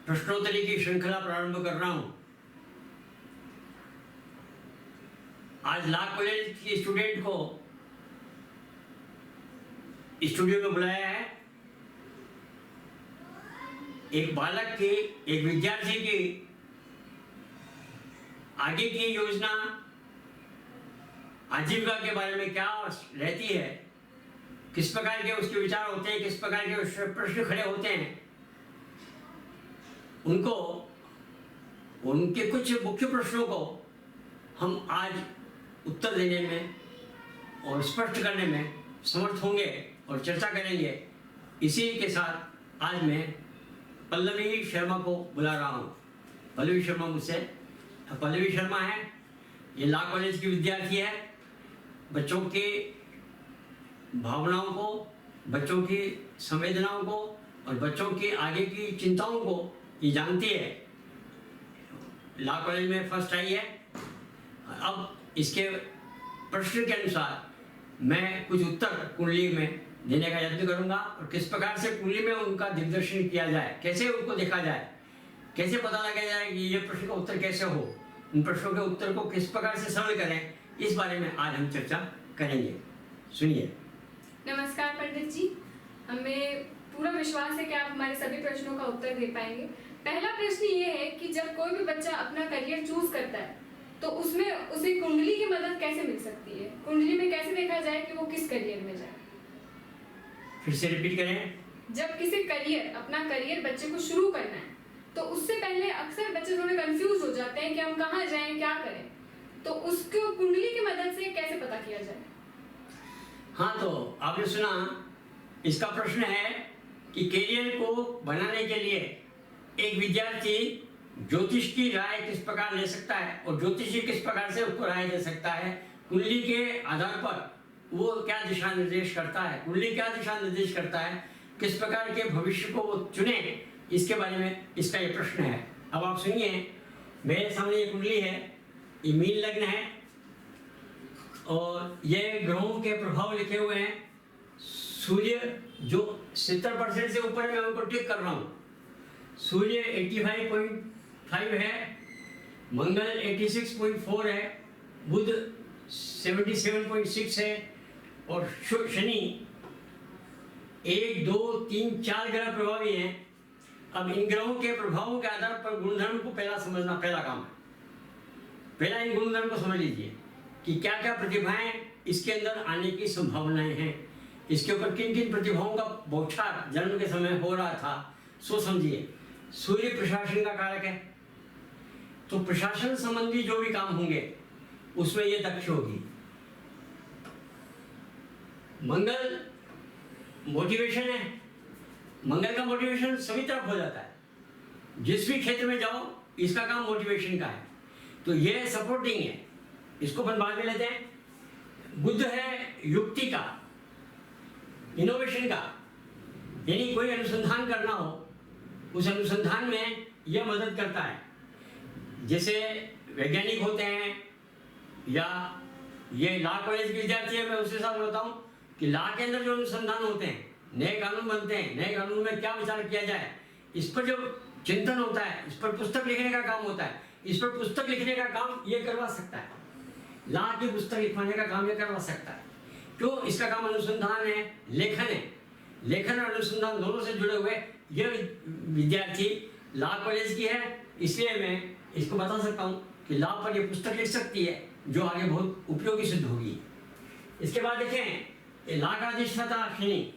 प्रश्नोत्तरी की श्रृंखला प्रारंभ कर रहा हूं। आज लॉ कॉलेज की स्टूडेंट को स्टूडियो में बुलाया है। एक बालक की, एक विद्यार्थी की आगे की योजना, आजीविका के बारे में क्या रहती है, किस प्रकार के उसके विचार होते हैं, किस प्रकार के प्रश्न खड़े होते हैं, उनको, उनके कुछ मुख्य प्रश्नों को हम आज उत्तर देने में और स्पष्ट करने में समर्थ होंगे और चर्चा करेंगे। इसी के साथ आज मैं पल्लवी शर्मा को बुला रहा हूँ। पल्लवी शर्मा पल्लवी शर्मा है, ये लॉ कॉलेज की विद्यार्थी है। बच्चों की भावनाओं को, बच्चों की संवेदनाओं को और बच्चों की आगे की चिंताओं को ये जानती है। लॉ कॉलेज में फर्स्ट आई है। अब इसके प्रश्न के अनुसार मैं कुछ उत्तर कुंडली में देने का यत्न करूंगा और किस प्रकार से कुंडली में उनका दिग्दर्शन किया जाए, कैसे उनको देखा जाए, कैसे पता लगाया जाए कि ये प्रश्न का उत्तर कैसे हो, उन प्रश्नों के उत्तर को किस प्रकार से सरल करें, इस बारे में आज हम चर्चा करेंगे। सुनिए। नमस्कार पंडित जी, हमें पूरा विश्वास है कि आप हमारे सभी प्रश्नों का उत्तर दे पाएंगे। पहला प्रश्न ये है कि जब कोई भी बच्चा अपना करियर चूज करता है तो उसमें उसे कुंडली की मदद कैसे मिल सकती है? कुंडली में कैसे देखा जाए कि वो किस करियर में जाए? फिर से रिपीट करें। जब किसी अपना करियर बच्चे को शुरू करना है तो उससे पहले अक्सर बच्चे थोड़े कंफ्यूज हो जाते हैं कि हम कहाँ जाएं, क्या करें, तो उसको कुंडली की मदद से कैसे पता किया जाए? हाँ, तो आपने सुना, इसका प्रश्न है कि करियर को बनाने के लिए एक विद्यार्थी ज्योतिष की राय किस प्रकार ले सकता है और ज्योतिषी किस प्रकार से उसको राय दे सकता है। कुंडली के आधार पर वो क्या दिशा निर्देश करता है, कुंडली क्या दिशा निर्देश करता है, किस प्रकार के भविष्य को वो चुने, इसके बारे में इसका ये प्रश्न है। अब आप सुनिए, मेरे सामने ये कुंडली है, ये मीन लग्न है और ये ग्रहों के प्रभाव लिखे हुए हैं। सूर्य जो 70% से ऊपर है, मैं उनको टिक कर रहा हूँ। सूर्य 85.5 है, मंगल 86.4 है, बुध 77.6 है और शनि 1, 2, 3, 4 ग्रह प्रभावी हैं। अब इन ग्रहों के प्रभावों के आधार पर गुणधर्म को पहला समझना पहला काम है। पहला इन गुणधर्म को समझ लीजिए कि क्या क्या प्रतिभाएं इसके अंदर आने की संभावनाएं हैं, इसके ऊपर किन किन प्रतिभाओं का बौछार जन्म के समय हो रहा था, सो समझिए। सूर्य प्रशासन का कारक है, तो प्रशासन संबंधी जो भी काम होंगे उसमें ये दक्ष होगी। मंगल मोटिवेशन है, मंगल का मोटिवेशन सभी तरफ हो जाता है। जिस भी क्षेत्र में जाओ इसका काम मोटिवेशन का है, तो ये सपोर्टिंग है, इसको अपन बाद में लेते हैं। बुध है युक्ति का, इनोवेशन का, यानी कोई अनुसंधान करना हो उस अनुसंधान में यह मदद करता है। जैसे वैज्ञानिक होते हैं या ये लॉ कॉलेज के विद्यार्थी है, मैं उसके साथ बताऊं कि लॉ के अंदर जो अनुसंधान होते हैं, नए कानून बनते हैं, नए कानून में क्या विचार किया जाए, इस पर जो चिंतन होता है, इस पर पुस्तक लिखने का काम होता है, इस पर पुस्तक लिखने का काम ये करवा सकता है। लॉ की पुस्तक लिखवाने का काम ये करवा सकता है। क्यों? इसका काम अनुसंधान है, लेखन है। लेखन और अनुसंधान दोनों से जुड़े हुए यह विद्यार्थी लॉ कॉलेज की है, इसलिए मैं इसको बता सकता हूँ कि लॉ पर ये पुस्तक लिख सकती है जो आगे बहुत उपयोगी सिद्ध होगी। इसके बाद देखें, लॉ का अधिष्ठाता शनि,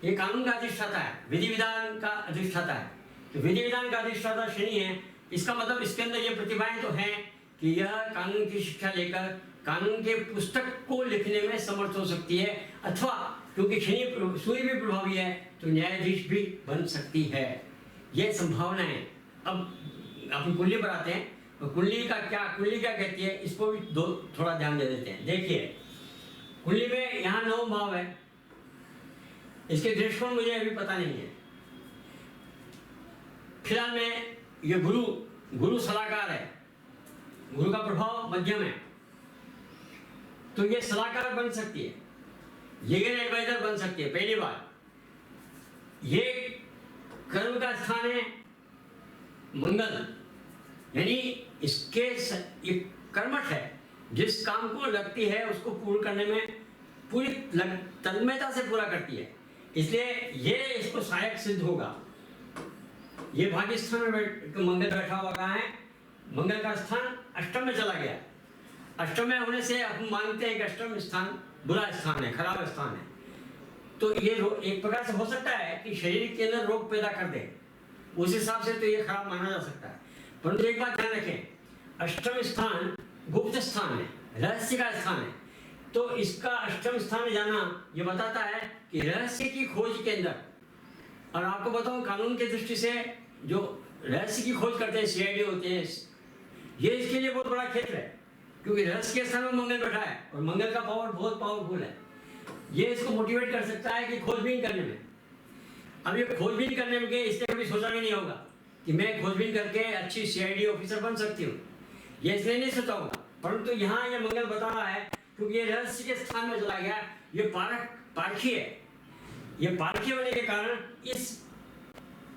ये कानून का अधिष्ठाता है, विधि विधान का अधिष्ठाता है। तो विधि विधान का अधिष्ठाता शनि है, इसका मतलब इसके अंदर ये प्रतिभाएं तो हैं कि यह कानून की शिक्षा लेकर कानून के पुस्तक को लिखने में समर्थ हो सकती है, अथवा क्योंकि शनि सूर्य भी प्रभावी है तो न्यायाधीश भी बन सकती है। यह संभावना है। अब अपन कुंडली पर आते हैं, तो कुंडली क्या कहती है, इसको भी थोड़ा ध्यान दे देते हैं। देखिए, कुंडली में यहाँ 9 भाव है, इसके दृष्टिकोण मुझे अभी पता नहीं है। फिलहाल में ये गुरु सलाहकार है, गुरु का प्रभाव मध्यम है, तो ये सलाहकार बन सकती है, लीगल एडवाइजर बन सकती है। पहली बात, ये कर्म का स्थान है मंगल, यानी ये कर्मठ है, जिस काम को लगती है उसको पूर्ण करने में पूरी तन्मयता से पूरा करती है, इसलिए ये इसको सहायक सिद्ध होगा। ये भाग्य स्थान में मंगल बैठा हुआ कहाँ है? मंगल का स्थान अष्टम में चला गया। अष्टम में होने से हम मानते हैं कि अष्टम स्थान बुरा स्थान है, खराब स्थान है। तो ये एक प्रकार से हो सकता है कि शरीर के अंदर रोग पैदा कर दे, उस हिसाब से तो ये खराब माना जा सकता है। परंतु एक बात ध्यान रखें, अष्टम स्थान गुप्त स्थान है, रहस्य का स्थान है। तो इसका अष्टम स्थान में जाना ये बताता है कि रहस्य की खोज के अंदर, और आपको बताऊं कानून की दृष्टि से जो रहस्य की खोज करते हैं सीआईडी होते हैं, ये इसके लिए बहुत बड़ा क्षेत्र है, क्योंकि रहस्य के स्थान में मंगल बैठा है और मंगल का पावर बहुत पावरफुल है। ये इसको मोटिवेट कर सकता है कि खोजबीन करने में। अब ये खोजबीन करने में इसने कभी सोचा भी नहीं होगा कि मैं खोजबीन करके अच्छी सीआईडी ऑफिसर बन सकती हूँ, ये इसने नहीं सोचा होगा। परंतु यहाँ ये मंगल बता रहा है, क्योंकि ये रहस्य के स्थान में चला गया, ये पारखी है। ये पारखी होने के कारण इस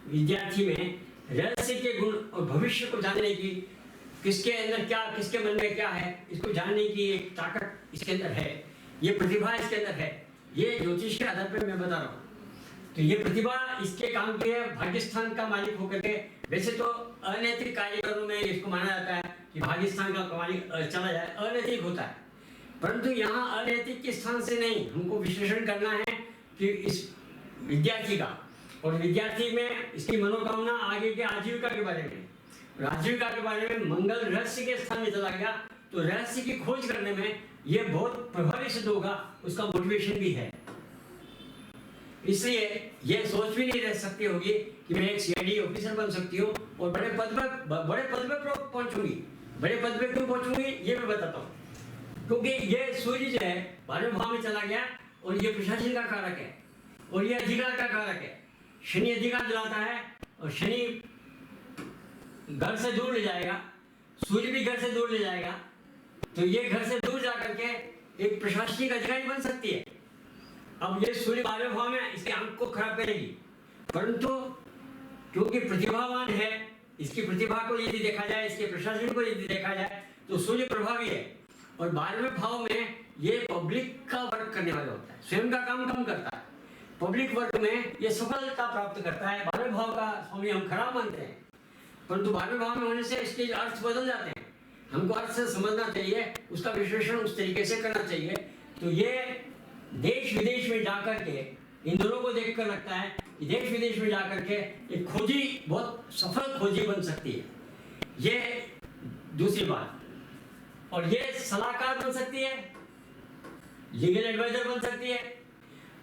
विद्यार्थी में रहस्य के गुण और भविष्य को जानने की, किसके अंदर क्या, किसके मन में क्या है, इसको जानने की एक ताकत इसके अंदर है, ये प्रतिभा इसके अंदर है। ये ज्योतिष के आधार पर मैं बता रहा हूँ। तो ये प्रतिभा इसके काम की है, भाग्य स्थान का मालिक होकर के। वैसे तो अनैतिक कार्यक्रमों में इसको माना जाता है कि भाग्य स्थान का मालिक चला जाए, अनैतिक होता है। परंतु यहाँ अनैतिक के स्थान से नहीं, हमको विश्लेषण करना है कि इस विद्यार्थी का, और विद्यार्थी में इसकी मनोकामना आगे के आजीविका के बारे में, आजीविका के बारे में मंगल रहस्य के स्थान में चला गया, तो रहस्य की खोज करने में ये बहुत प्रभावी सिद्ध होगा, उसका मोटिवेशन भी है। इसलिए ये सोच भी नहीं रह सकती होगी कि मैं एक सीआईडी ऑफिसर बन सकती हूँ और बड़े पद पे पहुंचूंगी। बड़े पद पे क्यों पहुंचूंगी ये मैं बताता हूँ, क्योंकि ये सूर्य जो है 12वें भाव में चला गया और ये प्रशासन का कारक है और ये अधिकार का कारक है। शनि अधिकार दिलाता है और शनि घर से दूर ले जाएगा, सूर्य भी घर से दूर ले जाएगा, तो ये घर से दूर जाकर के एक प्रशासनिक अधिकारी बन सकती है। अब ये सूर्य 12वें भाव में इसके अंक को खराब करेगी, परंतु क्योंकि प्रतिभावान है, इसकी प्रतिभा को यदि देखा जाए, इसके प्रशासन को यदि देखा जाए, तो सूर्य प्रभावी है और 12वें भाव में ये पब्लिक का वर्क करने वाला होता है, स्वयं का काम कम करता है, पब्लिक वर्क में ये सफलता प्राप्त करता है। 12वें भाव का स्वामी हम खराब मानते हैं, परंतु 12वें भाव में होने से इसके अर्थ बदल जाते हैं। हमको अर्थ से समझना चाहिए, उसका विश्लेषण उस तरीके से करना चाहिए। तो ये देश विदेश में जाकर के इन दोनों को देखकर लगता है कि देश विदेश में जाकर के एक खोजी बहुत सफल खोजी बन सकती है, ये दूसरी बात। और ये सलाहकार बन सकती है, लीगल एडवाइजर बन सकती है,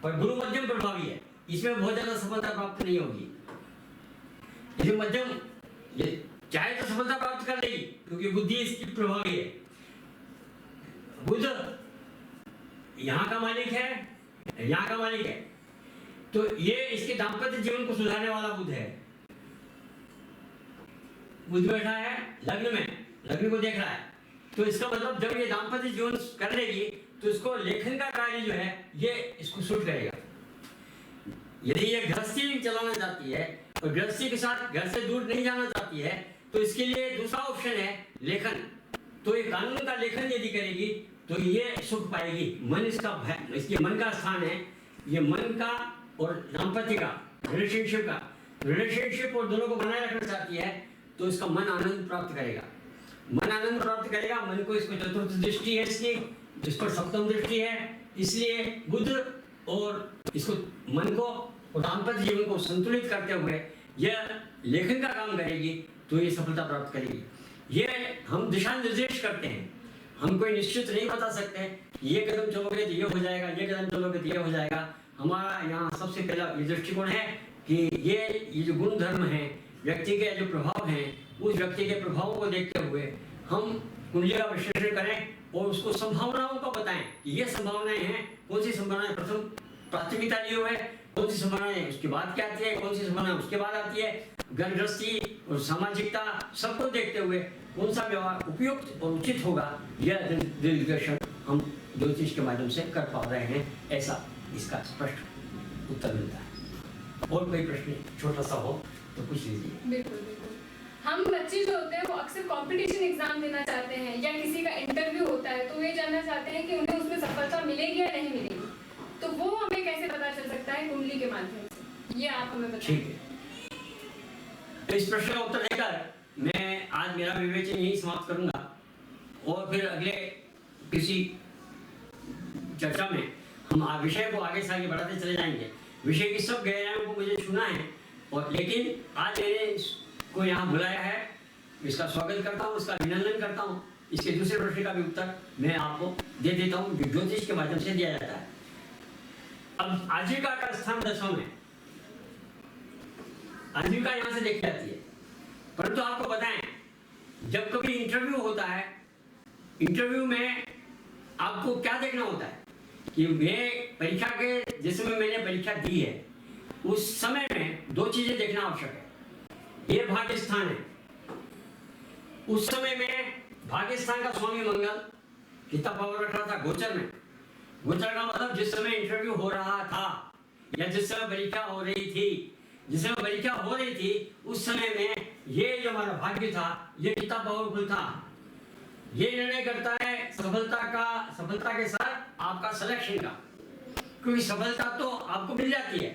पर गुरु मध्यम प्रभावी है, इसमें बहुत ज्यादा सफलता प्राप्त नहीं होगी। इसमें मध्यम ये चाहे तो सफलता प्राप्त कर लेगी, क्योंकि बुद्धि इसकी प्रभावी है। बुध यहाँ का मालिक है, यहाँ का मालिक है, तो ये इसके दाम्पत्य जीवन को सुधारने वाला बुध है। बुध बैठा है लग्न में, लग्न को देख रहा है, तो इसका मतलब जब ये दाम्पत्य जीवन कर लेगी तो इसको लेखन का कार्य जो है ये इसको सूट करेगा। यदि ये गृहस्थी चलाना चाहती है और गृहस्थी के साथ घर से दूर नहीं जाना चाहती है, तो इसके लिए दूसरा ऑप्शन है लेखन। तो ये कानून का लेखन यदि करेगी तो ये सुख पाएगी। मन इसका इसके मन का स्थान है, ये मन का और दाम्पत्य का रिलेशनशिप और दोनों को बनाए रखना चाहती है, तो इसका मन आनंद प्राप्त करेगा। मन आनंद प्राप्त करेगा, मन को इसको चतुर्थ दृष्टि है इसकी, जिस पर सप्तम दृष्टि है, इसलिए बुध और इसको मन को और दाम्पत्य जीवन को संतुलित करते हुए यह लेखन का काम करेगी, तो ये सफलता प्राप्त करेगी। ये हम दिशा निर्देश करते हैं, हम कोई निश्चित नहीं बता सकते ये कदम चलोगे तो ये हो जाएगा, ये कदम चलोगे तो ये हो जाएगा। हमारा यहाँ सबसे पहला ये दृष्टिकोण है कि ये जो गुण धर्म है, व्यक्ति के जो प्रभाव हैं, उस व्यक्ति के प्रभावों को देखते हुए हम कुंडली का विश्लेषण करें और उसको संभावनाओं का बताएं कि ये संभावनाएं हैं, कौन सी संभावनाएं प्रथम प्राथमिकता ली हुई है, कौन सी संभावनाएं उसके बाद क्या आती है, कौन सी संभावनाएं उसके बाद आती है, गृहस्थी और सामाजिकता सबको देखते हुए कौन सा व्यवहार उपयुक्त और उचित होगा, यह निर्देशन हम ज्योतिष के माध्यम से कर पा रहे हैं। ऐसा इसका स्पष्ट उत्तर मिलता है। और कोई प्रश्न छोटा सा हो तो पूछ लीजिए। बिल्कुल बिल्कुल। हम बच्चे जो होते हैं वो अक्सर कंपटीशन एग्जाम देना चाहते हैं या किसी का इंटरव्यू होता है तो वे जानना चाहते हैं कि उन्हें उसमें सफलता मिलेगी या नहीं मिलेगी, तो वो हमें कैसे पता चल सकता है कुंडली के माध्यम से, ये आप हमें बताएं। ठीक है, तो इस प्रश्न का उत्तर देकर मैं आज मेरा विवेचन यही समाप्त करूंगा और फिर अगले किसी चर्चा में हम विषय को आगे से आगे बढ़ाते चले जाएंगे। विषय की सब गहराइयों को मुझे छूना है, और लेकिन आज मैंने इसको यहाँ बुलाया है, इसका स्वागत करता हूँ, इसका अभिनंदन करता हूँ। इसके दूसरे प्रश्न का भी उत्तर मैं आपको दे देता हूँ जो ज्योतिष के माध्यम से दिया जाता है। अब आजीविका का स्थान 10वां में, आजीविका यहाँ से देखी जाती है, परंतु आपको बताएं जब कभी इंटरव्यू होता है, इंटरव्यू में आपको क्या देखना होता है कि मैं परीक्षा के जिस समय मैंने परीक्षा दी है उस समय में दो चीजें देखना आवश्यक है। ये भाग्य स्थान है, उस समय में भाग्य स्थान का स्वामी मंगल कितना पावर रख रहा था गोचर में। गोचर का मतलब जिस समय इंटरव्यू हो रहा था या जिस समय परीक्षा हो रही थी, जिस समय परीक्षा हो रही थी उस समय में ये जो हमारा भाग्य था ये कितना पावरफुल था, ये निर्णय करता है सफलता के साथ आपका सिलेक्शन का। क्योंकि सफलता तो आपको मिल जाती है,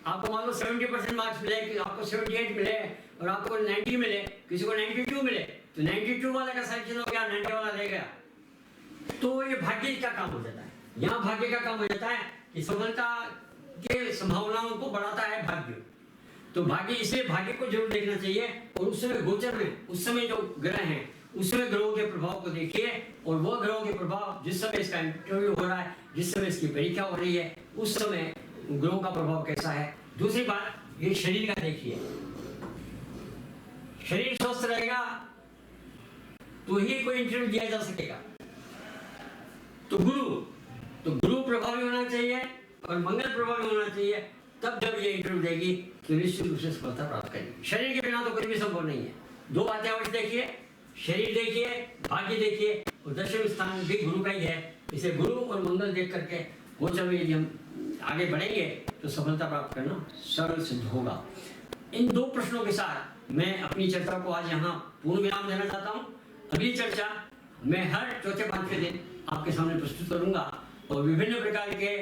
आपको मान लो 70% मार्क्स मिले, आपको 78 मिले और आपको 90 मिले, किसी को 92 मिले, तो 92 वाला का सिलेक्शन हो गया, 90 वाला रह गया, तो ये भाग्य का काम हो जाता है। यहाँ भाग्य का काम हो जाता है कि सफलता के संभावनाओं को बढ़ाता है भाग्य। तो भाग्य, इसलिए भाग्य को जरूर देखना चाहिए। और उस समय गोचर में उस समय जो ग्रह हैं उस समय ग्रहों के प्रभाव को देखिए, और वो ग्रहों के प्रभाव जिस समय इसका इंटरव्यू हो रहा है, जिस समय इसकी परीक्षा हो रही है, उस समय ग्रहों का प्रभाव कैसा है। दूसरी बात, ये शरीर का देखिए, शरीर स्वस्थ रहेगा तो ही कोई इंटरव्यू दिया जा सकेगा। तो गुरु प्रभावी होना चाहिए और मंगल प्रभावी होना चाहिए, तब जब ये इंटरव्यू देगी तो निश्चित रूप से सफलता प्राप्त करेगी। शरीर के बिना तो कोई भी संभव नहीं है। दो बातें अवश्य देखिए, शरीर देखिए, भाग्य देखिए, और 10वें स्थान भी गुरु का ही है। इसे गुरु और मंगल देख करके गोचर में यदि हम आगे बढ़ेंगे तो सफलता प्राप्त करना सरल सिद्ध होगा। इन दो प्रश्नों के साथ मैं अपनी चर्चा को आज यहाँ पूर्ण विराम देना चाहता हूँ। अगली चर्चा मैं हर चौथे पांचवें दिन आपके सामने प्रस्तुत करूंगा और विभिन्न प्रकार के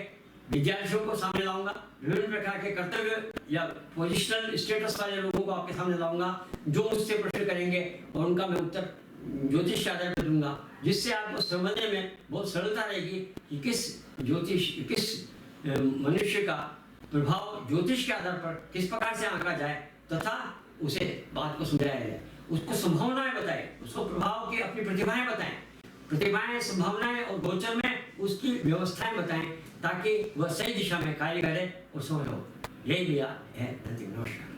विद्यार्थियों को सामने लाऊंगा, विभिन्न प्रकार के कर्तव्य या पोजिशनल स्टेटस वाले लोगों को आपके सामने लाऊंगा जो मुझसे प्रश्न करेंगे और उनका मैं उत्तर ज्योतिष के आधार पर दूंगा, जिससे आपको समझने में बहुत सरलता रहेगी कि किस मनुष्य का प्रभाव ज्योतिष के आधार पर किस प्रकार से आंका जाए तथा उसे बात को समझाया जाए, उसको संभावनाएं बताए, उसको प्रभाव की अपनी प्रतिभाएं बताएं, प्रतिभाएं, संभावनाएं और गोचर में उसकी व्यवस्थाएं बताएं ताकि वह सही दिशा में कार्य करे और सफल हो। यही दिया है। नमस्कार।